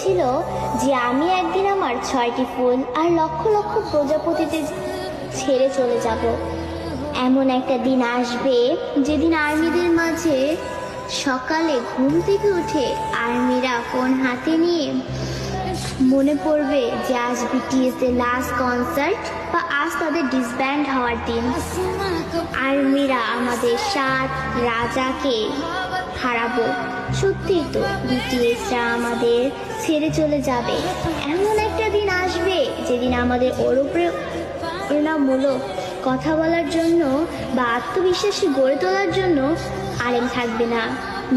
বলেছিল যে আমি একদিন আমার 6টি ফুল আর লক্ষ লক্ষ প্রজাপতিতে ছেড়ে চলে যাব। এমন একটা দিন আসবে যেদিন আর্মিদের মাঝে সকালে ঘুম থেকে উঠে আর্মিরা ফোন হাতে নিয়ে মনে পড়বে যে আজ বিটিএস এর লাস্ট কনসার্ট বা আজ তাদের ডিসব্যান্ড হওয়ার দিন। আর্মিরা আমাদের 7 রাজাকে হারাবো। সত্যি তো, বিটিএসরা আমাদের ছেড়ে চলে যাবে। এমন একটা দিন আসবে যেদিন আমাদের ওর উপরে প্রেরণামূলক কথা বলার জন্য বা আত্মবিশ্বাসী গড়ে তোলার জন্য আরেম থাকবে না,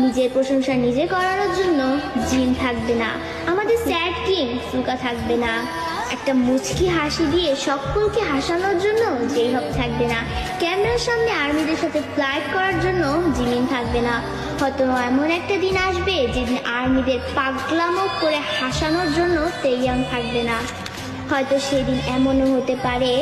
নিজের প্রশংসা নিজে করানোর জন্য জিন থাকবে না, আমাদের স্যাড কিং সুকা থাকবে না, একটা মুচকি হাসি দিয়ে সকলকে হাসানোর জন্য যেই হোক থাকবে না, ক্যামেরার সামনে আর্মিদের সাথে ফ্লাইট করার জন্য জিমিন থাকবে না। হয়তো এমন একটা দিন আসবে যেদিন আর্মিদের পাগলামো করে হাসানোর জন্য তেইয়াং থাকবে না। হয়তো সেদিন এমনও হতে পারে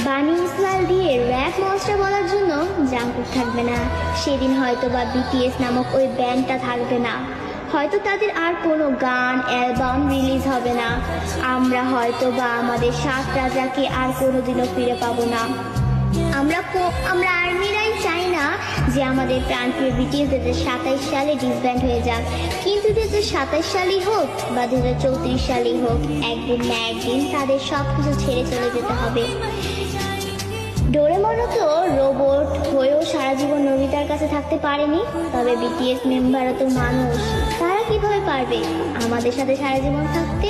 বানি ইসমাইল দিয়ে র্যাপ মনস্টার বলার জন্য জাঙ্কুক থাকবে না। সেদিন হয়তো বা বিটিএস নামক ওই ব্যান্ডটা থাকবে না। হয়তো তাদের আর কোনো গান অ্যালবাম রিলিজ হবে না। আমরা হয়তো বা আমাদের 7 রাজাকে আর কোনোদিনও ফিরে পাবো না। আমরা আর্মিরাই চাই না যে আমাদের প্রাণপ্রিয় বিটিএস 2027 সালে ডিসব্যান্ড হয়ে যাক, কিন্তু 2027 সালই হোক বা 2034 সালই হোক, একদিন না একদিন তাদের সব কিছু ছেড়ে চলে যেতে হবে। ডোরেমনও তো রোবট হয়েও সারা জীবন নোবিতার কাছে থাকতে পারেনি, তবে বিটিএস মেম্বারও তো মানুষ, তারা কিভাবে পারবে আমাদের সাথে সারা জীবন থাকতে?